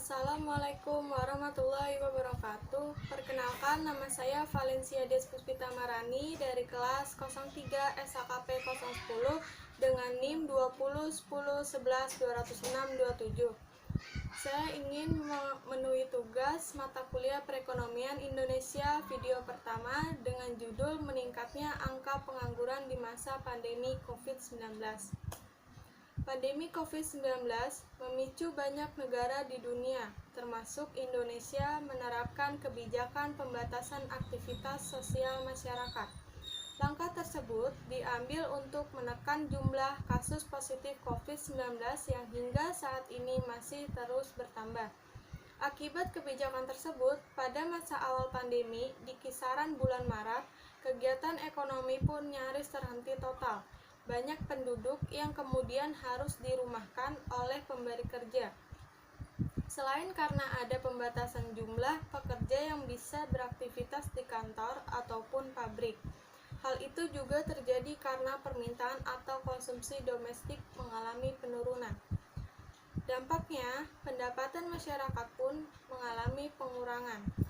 Assalamualaikum warahmatullahi wabarakatuh. Perkenalkan, nama saya Valencia Despuspita Marani dari kelas 03 SHKP 010 dengan NIM 20 10 11 206 27. Saya ingin memenuhi tugas mata kuliah Perekonomian Indonesia video pertama dengan judul meningkatnya angka pengangguran di masa pandemi COVID-19. Pandemi COVID-19 memicu banyak negara di dunia, termasuk Indonesia, menerapkan kebijakan pembatasan aktivitas sosial masyarakat. Langkah tersebut diambil untuk menekan jumlah kasus positif COVID-19 yang hingga saat ini masih terus bertambah. Akibat kebijakan tersebut, pada masa awal pandemi, di kisaran bulan Maret, kegiatan ekonomi pun nyaris terhenti total. Banyak penduduk yang kemudian harus dirumahkan oleh pemberi kerja. Selain karena ada pembatasan jumlah pekerja yang bisa beraktivitas di kantor ataupun pabrik, hal itu juga terjadi karena permintaan atau konsumsi domestik mengalami penurunan. Dampaknya, pendapatan masyarakat pun mengalami pengurangan.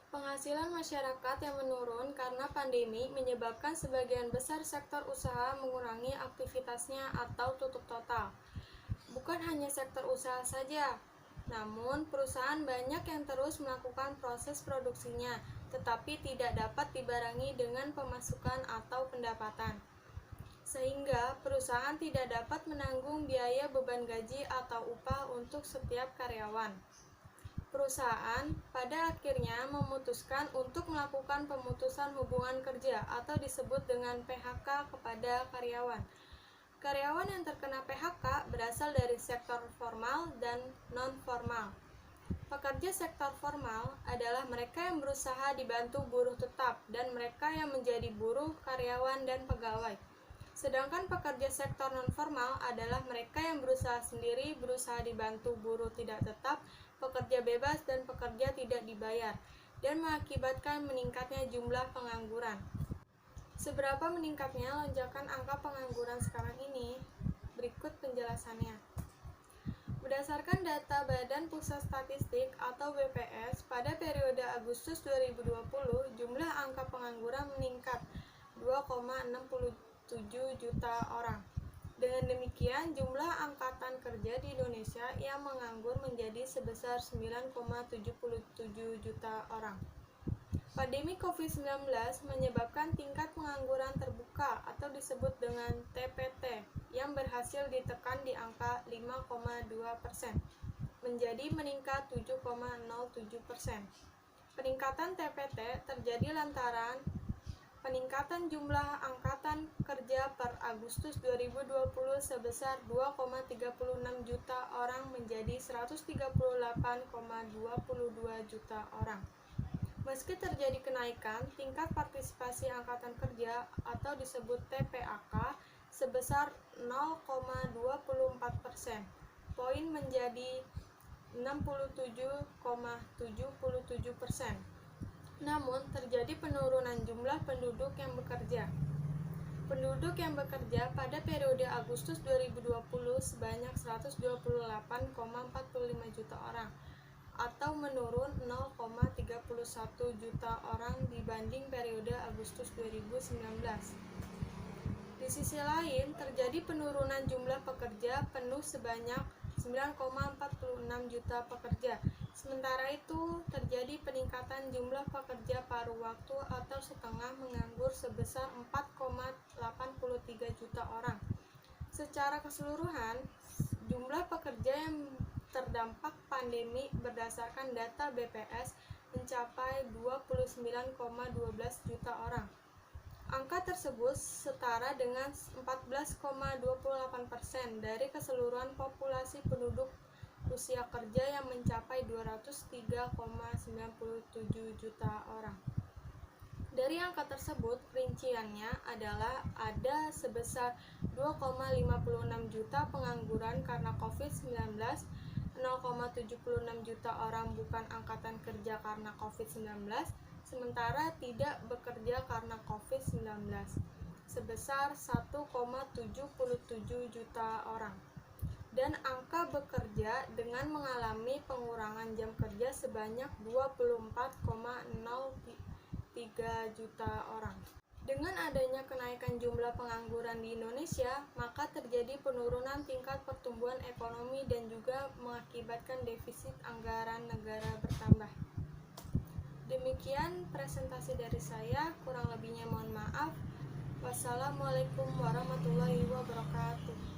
Penghasilan masyarakat yang menurun karena pandemi menyebabkan sebagian besar sektor usaha mengurangi aktivitasnya atau tutup total. Bukan hanya sektor usaha saja, namun perusahaan banyak yang terus melakukan proses produksinya, tetapi tidak dapat dibarengi dengan pemasukan atau pendapatan. Sehingga perusahaan tidak dapat menanggung biaya beban gaji atau upah untuk setiap karyawan. Perusahaan pada akhirnya memutuskan untuk melakukan pemutusan hubungan kerja atau disebut dengan PHK kepada karyawan. Karyawan yang terkena PHK berasal dari sektor formal dan non-formal. Pekerja sektor formal adalah mereka yang berusaha dibantu buruh tetap dan mereka yang menjadi buruh, karyawan, dan pegawai. Sedangkan pekerja sektor non-formal adalah mereka yang berusaha sendiri, berusaha dibantu buruh tidak tetap, pekerja bebas, dan pekerja tidak dibayar, dan mengakibatkan meningkatnya jumlah pengangguran. Seberapa meningkatnya lonjakan angka pengangguran sekarang ini? Berikut penjelasannya. Berdasarkan data Badan Pusat Statistik atau BPS, pada periode Agustus 2020, jumlah angka pengangguran meningkat 2,67 juta orang. Dengan demikian, jumlah angkatan kerja di Indonesia yang menganggur menjadi sebesar 9,77 juta orang. Pandemi COVID-19 menyebabkan tingkat pengangguran terbuka atau disebut dengan TPT yang berhasil ditekan di angka 5,2%, menjadi meningkat 7,07%. Peningkatan TPT terjadi lantaran peningkatan jumlah angkatan kerja per Agustus 2020 sebesar 2,36 juta orang menjadi 138,22 juta orang. Meski terjadi kenaikan tingkat partisipasi angkatan kerja atau disebut TPAK sebesar 0,24%, poin menjadi 67,77%. Namun, terjadi penurunan jumlah penduduk yang bekerja. Penduduk yang bekerja pada periode Agustus 2020 sebanyak 128,45 juta orang, atau menurun 0,31 juta orang dibanding periode Agustus 2019. Di sisi lain, terjadi penurunan jumlah pekerja penuh sebanyak 9,46 juta pekerja. Sementara itu, terjadi peningkatan jumlah pekerja paruh waktu atau setengah menganggur sebesar 4,83 juta orang. Secara keseluruhan, jumlah pekerja yang terdampak pandemi berdasarkan data BPS mencapai 29,12 juta orang. Angka tersebut setara dengan 14,28% dari keseluruhan populasi penduduk usia kerja yang mencapai 203,97 juta orang. Dari angka tersebut, rinciannya adalah ada sebesar 2,56 juta pengangguran karena COVID-19, 0,76 juta orang bukan angkatan kerja karena COVID-19, sementara tidak bekerja karena COVID-19, sebesar 1,77 juta orang. dan angka bekerja dengan mengalami pengurangan jam kerja sebanyak 24,03 juta orang. Dengan adanya kenaikan jumlah pengangguran di Indonesia, maka terjadi penurunan tingkat pertumbuhan ekonomi dan juga mengakibatkan defisit anggaran negara bertambah. Demikian presentasi dari saya, kurang lebihnya mohon maaf. Wassalamualaikum warahmatullahi wabarakatuh.